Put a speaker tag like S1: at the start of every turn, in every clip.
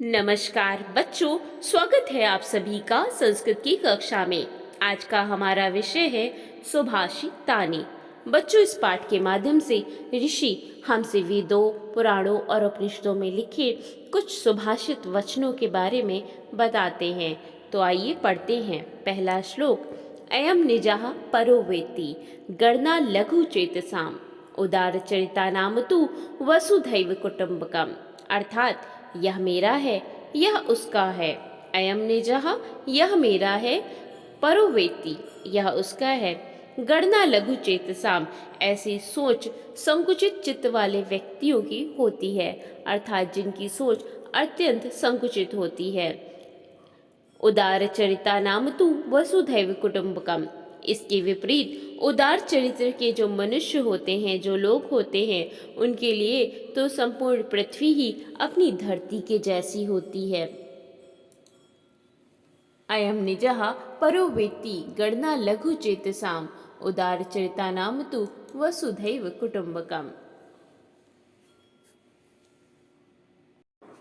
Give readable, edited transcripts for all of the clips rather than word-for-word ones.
S1: नमस्कार बच्चों, स्वागत है आप सभी का संस्कृत की कक्षा में। आज का हमारा विषय है सुभाषितानी। बच्चों, इस पाठ के माध्यम से ऋषि हमसे वेदों, पुराणों और उपनिषदों में लिखे कुछ सुभाषित वचनों के बारे में बताते हैं। तो आइए पढ़ते हैं। पहला श्लोक। अयम निजः परो वेत्ति गणना लघु चेतसाम उदारचरिता नाम तु वसुधैव कुटुंबकम। अर्थात यह मेरा है, यह उसका है। अयम निजः, यह मेरा है। परो वेत्ति, यह उसका है। गणना लघु चेतसाम, ऐसी सोच संकुचित चित्त वाले व्यक्तियों की होती है, अर्थात जिनकी सोच अत्यंत संकुचित होती है। उदार चरिता नाम तु वसुधैव कुटुंबकम। इसके विपरीत उदार चरित्र के जो मनुष्य होते हैं, जो लोग होते हैं, उनके लिए तो संपूर्ण पृथ्वी ही अपनी धरती के जैसी होती है। अयम निजः परो वेत्ति गणना लघु चेतसाम उदार चरिता नाम तु वसुधैव कुटुंबकम।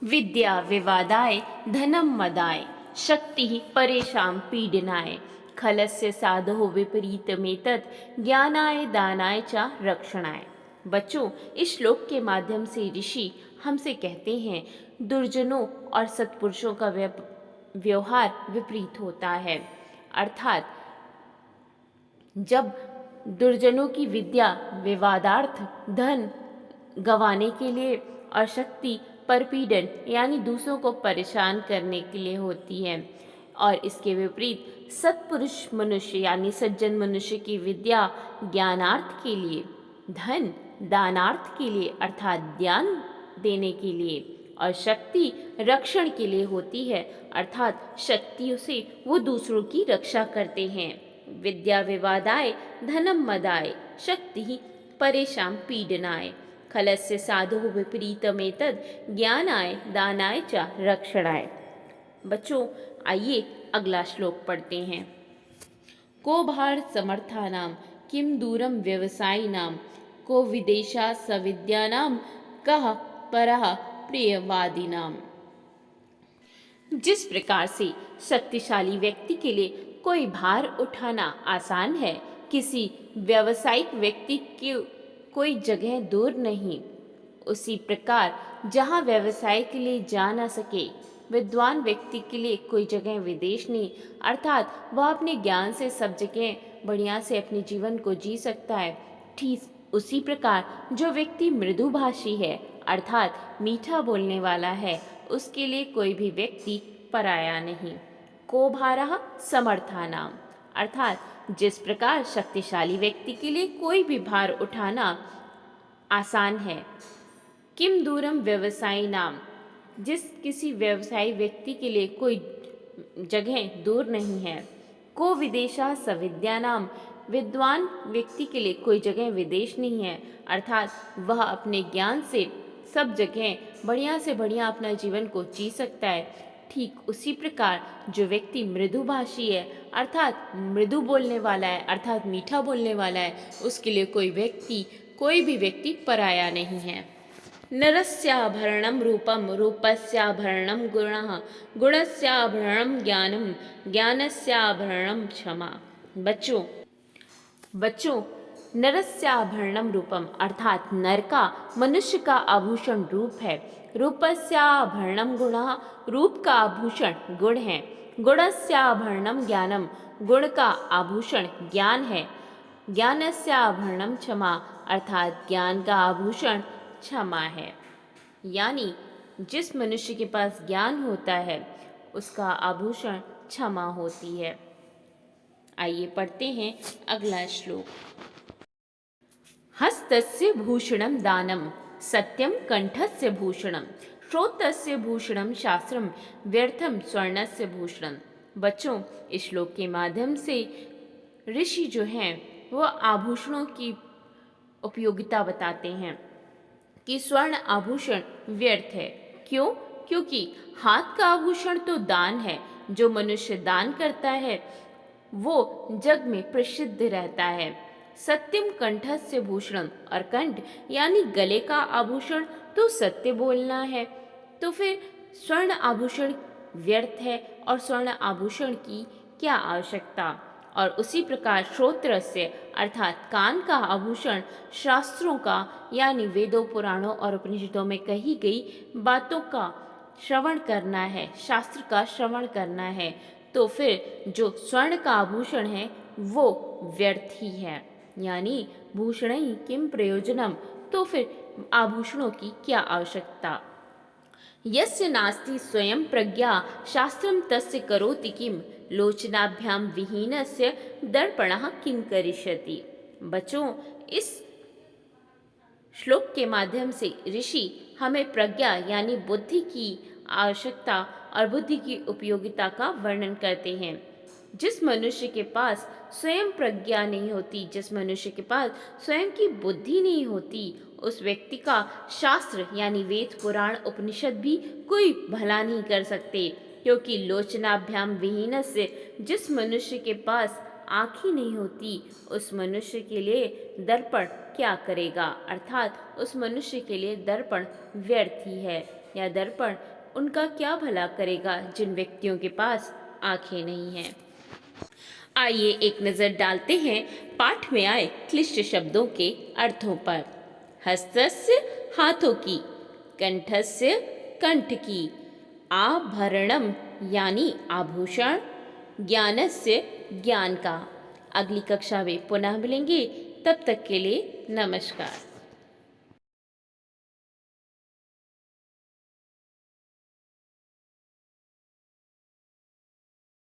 S1: विद्या विवादाय धनम मदाय शक्ति परेशान पीडनाय खलस्य साधो विपरीतमेतत् ज्ञानाय दानाय च रक्षणाय। बच्चों, इस श्लोक के माध्यम से ऋषि हमसे कहते हैं दुर्जनों और सत्पुरुषों का व्यवहार विपरीत होता है। अर्थात जब दुर्जनों की विद्या विवादार्थ, धन गंवाने के लिए और शक्ति परपीड़न यानी दूसरों को परेशान करने के लिए होती है, और इसके विपरीत सत्पुरुष मनुष्य यानी सज्जन मनुष्य की विद्या ज्ञानार्थ के लिए, धन दानार्थ के लिए अर्थात ज्ञान देने के लिए, और शक्ति रक्षण के लिए होती है, अर्थात शक्तियों से वो दूसरों की रक्षा करते हैं। विद्या विवादाय धनम मदाय शक्ति परेशान पीडनाय खलस्य साधु विपरीतमेतद् ज्ञानाय दानाय च रक्षणाय। बच्चों, आइए अगला श्लोक पढ़ते हैं। को भार समर्थानाम किम दूरम व्यवसायिनाम को विदेशा सविद्यानाम कह परः प्रियवादिनाम। जिस प्रकार से शक्तिशाली व्यक्ति के लिए कोई भार उठाना आसान है, किसी व्यावसायिक व्यक्ति की कोई जगह दूर नहीं, उसी प्रकार जहाँ व्यवसाय के लिए जा न सके विद्वान व्यक्ति के लिए कोई जगह विदेश नहीं, अर्थात वह अपने ज्ञान से सब जगह बढ़िया से अपने जीवन को जी सकता है। ठीक उसी प्रकार जो व्यक्ति मृदुभाषी है अर्थात मीठा बोलने वाला है, उसके लिए कोई भी व्यक्ति पराया नहीं। को भारः समर्थानाम, अर्थात जिस प्रकार शक्तिशाली व्यक्ति के लिए कोई भी भार उठाना आसान है। किम दूरम व्यवसायी नाम, जिस किसी व्यवसायी व्यक्ति के लिए कोई जगह दूर नहीं है। को विदेशा सविद्या नाम, विद्वान व्यक्ति के लिए कोई जगह विदेश नहीं है, अर्थात वह अपने ज्ञान से सब जगह बढ़िया से बढ़िया अपना जीवन को जी सकता है। ठीक उसी प्रकार जो व्यक्ति मृदुभाषी है अर्थात मृदु बोलने वाला है अर्थात मीठा बोलने वाला है, उसके लिए कोई भी व्यक्ति पराया नहीं है। नरस्याभरणं रूपम रूपस्याभरणं गुणः गुणस्याभरणं ज्ञानम ज्ञानस्याभरणं क्षमा। बच्चों, नरस्याभरणं रूपम अर्थात नर का मनुष्य का आभूषण रूप है। रूपस्याभरणं गुणः, रूप का आभूषण गुण है। गुणस्याभरणं ज्ञानम, गुण का आभूषण ज्ञान है। ज्ञानस्याभरणं क्षमा, अर्थात ज्ञान का आभूषण क्षमा है। यानी जिस मनुष्य के पास ज्ञान होता है उसका आभूषण क्षमा होती है। आइए पढ़ते हैं अगला श्लोक। हस्तस्य भूषणं दानम सत्यम कंठस्य भूषणम श्रोतस्य भूषणम शास्त्रम व्यर्थम स्वर्णस्य भूषणम। बच्चों, इस श्लोक के माध्यम से ऋषि जो हैं वह आभूषणों की उपयोगिता बताते हैं कि स्वर्ण आभूषण व्यर्थ है। क्यों? क्योंकि हाथ का आभूषण तो दान है, जो मनुष्य दान करता है वो जग में प्रसिद्ध रहता है। सत्यम कंठस्य भूषणम, और कंठ यानी गले का आभूषण तो सत्य बोलना है। तो फिर स्वर्ण आभूषण व्यर्थ है और स्वर्ण आभूषण की क्या आवश्यकता। और उसी प्रकार श्रोत्रस्य अर्थात कान का आभूषण शास्त्रों का यानी वेदों पुराणों और उपनिषदों में कही गई बातों का श्रवण करना है, शास्त्र का श्रवण करना है। तो फिर जो स्वर्ण का आभूषण है वो व्यर्थ ही है, यानी भूषणै किम प्रयोजनम, तो फिर आभूषणों की क्या आवश्यकता। यस्य नास्ति स्वयं प्रज्ञा शास्त्रम तस्य करोति किम, लोचनाभ्यां विहीनस्य दर्पणः किम करिष्यति। बच्चों, इस श्लोक के माध्यम से ऋषि हमें प्रज्ञा यानी बुद्धि की आवश्यकता और बुद्धि की उपयोगिता का वर्णन करते हैं। जिस मनुष्य के पास स्वयं प्रज्ञा नहीं होती, जिस मनुष्य के पास स्वयं की बुद्धि नहीं होती, उस व्यक्ति का शास्त्र यानी वेद पुराण उपनिषद भी कोई भला नहीं कर सकते। क्योंकि लोचनाभ्याम विहीन से, जिस मनुष्य के पास आँख ही नहीं होती, उस मनुष्य के लिए दर्पण क्या करेगा, अर्थात उस मनुष्य के लिए दर्पण व्यर्थ ही है, या दर्पण उनका क्या भला करेगा जिन व्यक्तियों के पास आँखें नहीं हैं। आइए एक नज़र डालते हैं पाठ में आए क्लिष्ट शब्दों के अर्थों पर। हस्तस्य हाथों की, कंठस्य कंठ की, आभरणम यानी आभूषण, ज्ञानस्य ज्ञान का। अगली कक्षा में पुनः मिलेंगे, तब तक के लिए नमस्कार।